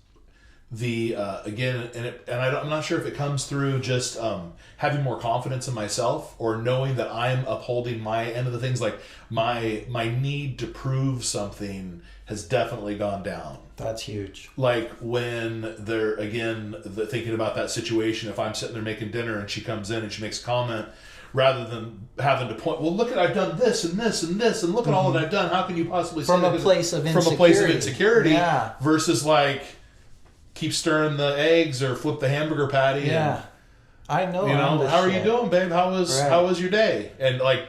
I'm not sure if it comes through just having more confidence in myself, or knowing that I'm upholding my end of the things. Like my need to prove something has definitely gone down. That's huge. Like when they're, thinking about that situation, if I'm sitting there making dinner and she comes in and she makes a comment, rather than having to point, well, look at, I've done this and this and this, and look at all that I've done. How can you possibly say from that? a place of insecurity? From a place of insecurity, yeah. Versus like keep stirring the eggs or flip the hamburger patty. Yeah, and, I know. How are you doing, babe? How was your day? And like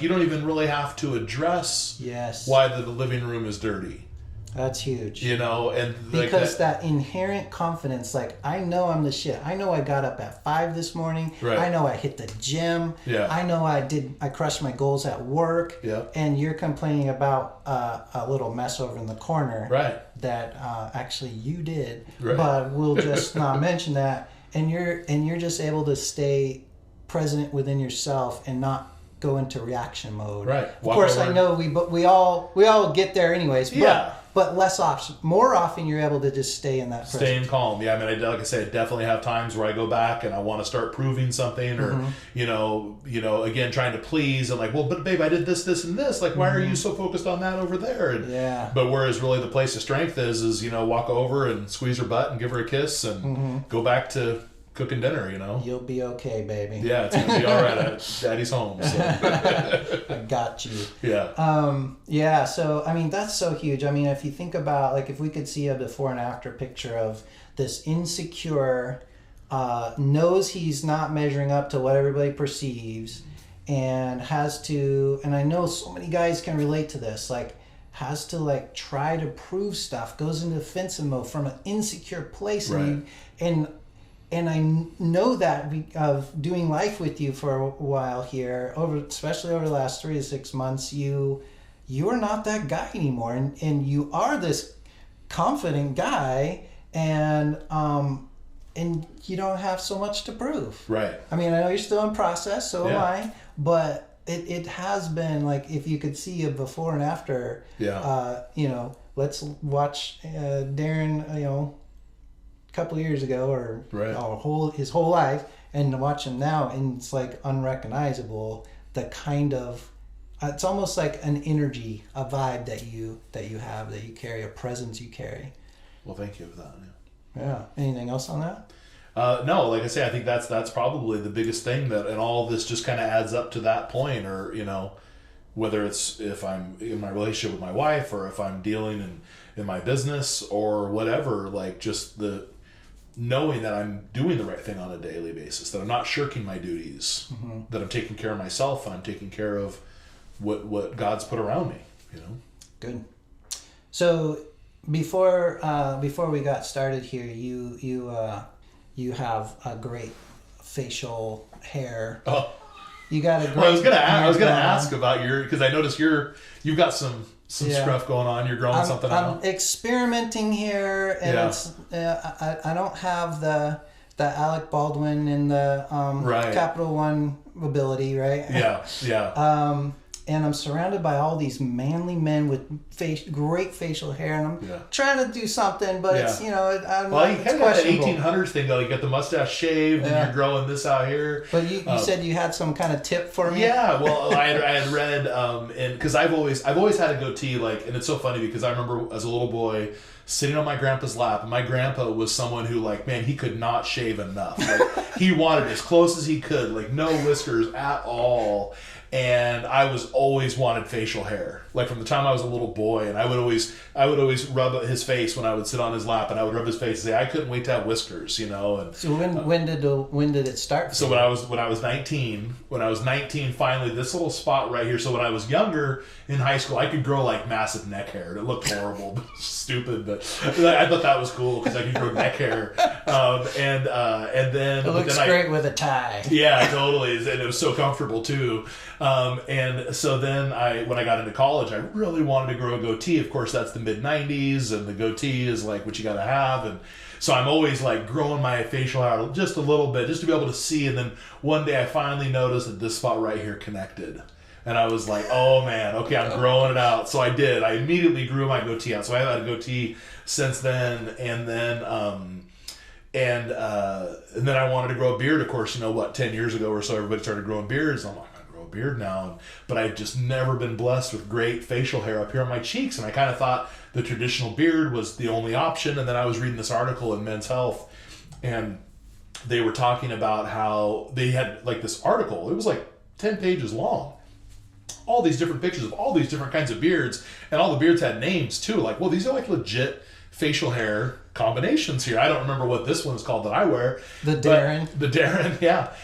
you don't even really have to address why the living room is dirty. That's huge. And because that inherent confidence, like, I know I'm the shit. I know I got up at 5 this morning. Right. I know I hit the gym. Yeah. I know I crushed my goals at work. Yeah. And you're complaining about a little mess over in the corner. Right. That actually you did. Right. But we'll just not mention that. And you're just able to stay present within yourself and not go into reaction mode. Right. Of course, I know we all get there anyways. But less often, more often, you're able to just stay in that. Staying calm. Yeah, I like I said, I definitely have times where I go back and I want to start proving something, or again trying to please, and like, well, but babe, I did this, this, and this. Like, why are you so focused on that over there? And, but whereas really the place of strength is walk over and squeeze her butt and give her a kiss and go back to cooking dinner. You'll be okay, baby. Yeah, it's gonna be all right at Daddy's home. So. I got you. Yeah. So I mean, that's so huge. I mean, if you think about, like, if we could see a before and after picture of this insecure, knows he's not measuring up to what everybody perceives, and has to, and I know so many guys can relate to this, like, has to like try to prove stuff, goes into defensive mode from an insecure place, right. And I know that of doing life with you for a while here, especially over the last 3 to 6 months, you're not that guy anymore, and you are this confident guy, and you don't have so much to prove. Right. I mean, I know you're still in process, so am I, but it has been like, if you could see a before and after. Yeah. Let's watch Daren. Couple of years ago, or his whole life, and watch him now, and it's like unrecognizable. The kind of it's almost like an energy, a vibe that you have, that you carry, a presence you carry. Well, thank you for that. Yeah. Anything else on that? No, like I say, I think that's probably the biggest thing and all this just kind of adds up to that point, or whether it's if I'm in my relationship with my wife or if I'm dealing in my business or whatever, like just the knowing that I'm doing the right thing on a daily basis, that I'm not shirking my duties, that I'm taking care of myself and I'm taking care of what God's put around me, Good. So before we got started here, you have a great facial hair. Oh. You got a great. Well, I was gonna ask about because I noticed you've got some stuff going on. You're growing something out. I'm experimenting here, and it's I don't have the Alec Baldwin and the Capital One ability, right? Yeah. And I'm surrounded by all these manly men with great facial hair, and I'm trying to do something, but it's you kind of got that 1800s thing though. You get the mustache shaved, and you're growing this out here. But you said you had some kind of tip for me. Yeah, well, I had read, and because I've always had a goatee, and it's so funny because I remember as a little boy sitting on my grandpa's lap, and my grandpa was someone who, he could not shave enough. He wanted as close as he could, no whiskers at all. And I was always wanted facial hair, from the time I was a little boy, and I would always rub his face when I would sit on his lap, and I would rub his face and say I couldn't wait to have whiskers, And so when did it start? So when I was 19, finally this little spot right here. So when I was younger in high school, I could grow massive neck hair. It looked horrible, stupid, but I thought that was cool because I could grow neck hair, and then it looks great with a tie. Yeah, totally, and it was so comfortable too. And so then when I got into college, I really wanted to grow a goatee. Of course, that's the mid 90s, and the goatee is what you got to have. And so I'm always growing my facial hair just a little bit, just to be able to see. And then one day I finally noticed that this spot right here connected. And I was like, oh man, okay, I'm growing it out. So I did. I immediately grew my goatee out. So I've had a goatee since then. And then I wanted to grow a beard. Of course, 10 years ago or so, everybody started growing beards. I'm like, beard now, but I've just never been blessed with great facial hair up here on my cheeks, and I kind of thought the traditional beard was the only option. And then I was reading this article in Men's Health, and they were talking about how they had this article, it was 10 pages long, all these different pictures of all these different kinds of beards, and all the beards had names too, these are legit facial hair combinations here. I don't remember what this one is called that I wear. The Daren, yeah.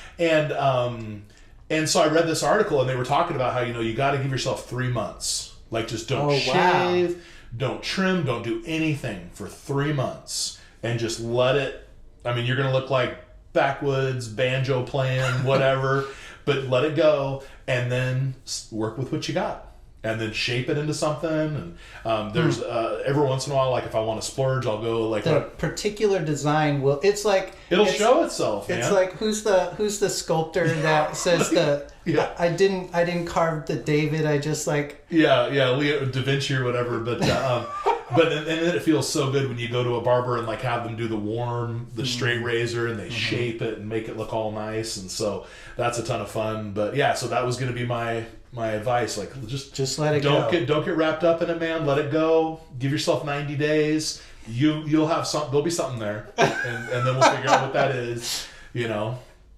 And so I read this article, and they were talking about how, you got to give yourself 3 months. Just don't shave, don't trim, don't do anything for 3 months. And just let it, you're going to look like backwoods, banjo playing, whatever, but let it go, and then work with what you got. And then shape it into something. And there's every once in a while, if I want to splurge, I'll go the particular design will. It's it'll show itself. It's man. Who's the sculptor that says I didn't carve the David. I just Leo da Vinci or whatever. But but and then it feels so good when you go to a barber and have them do the straight razor, and they shape it and make it look all nice. And so that's a ton of fun. But yeah, so that was going to be my advice, just let it go. Don't get wrapped up in it, man. Let it go. Give yourself 90 days. You'll have there'll be something there, and then we'll figure out what that is.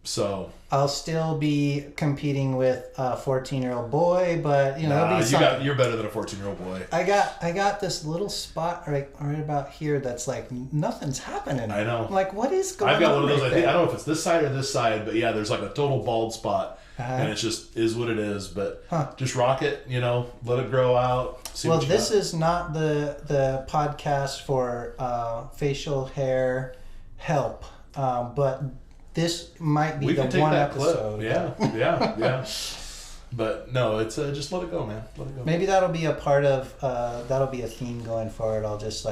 So I'll still be competing with a 14-year-old boy, but it'll be something. You're better than a 14-year-old boy. I got this little spot right about here that's nothing's happening. I know. I'm what is going on? I've got one of those. Right I don't know if it's this side or this side, but yeah, there's a total bald spot. And it just is what it is, but just rock it, let it grow out. This is not the podcast for facial hair help, but this might be the one episode. Yeah. But no, it's just let it go, man. Let it go. Maybe that'll be a part of that'll be a theme going forward. I'll just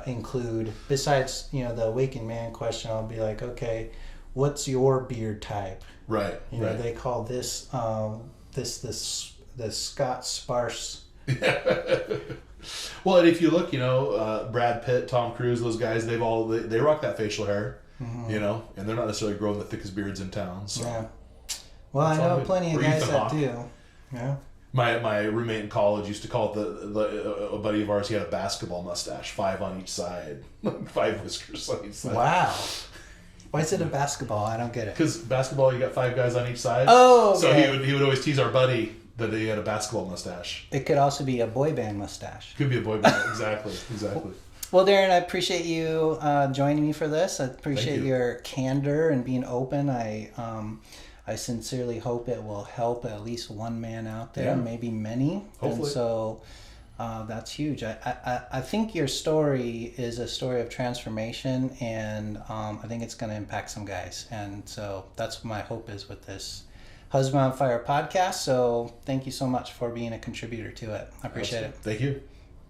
include, besides the awakened man question, I'll be okay, what's your beard type? Right. Right. They call this the Scott Sparse. Well, and if you look, Brad Pitt, Tom Cruise, those guys, they rock that facial hair, and they're not necessarily growing the thickest beards in town. So. Yeah. Well, I know plenty of guys that do. Yeah. My roommate in college used to call it a buddy of ours. He had a basketball mustache, 5 on each side, 5 whiskers on each side. Wow. Why is it a basketball? I don't get it. Because basketball, you got 5 guys on each side. Oh, okay. So he would always tease our buddy that he had a basketball mustache. It could also be a boy band mustache. Could be a boy band. Exactly. Well, Daren, I appreciate you joining me for this. I appreciate you. your candor and being open. I sincerely hope it will help at least one man out there, maybe many. Hopefully. And so that's huge. I think your story is a story of transformation, and I think it's going to impact some guys. And so that's what my hope is with this Husband on Fire podcast. So thank you so much for being a contributor to it. I appreciate it. Thank you.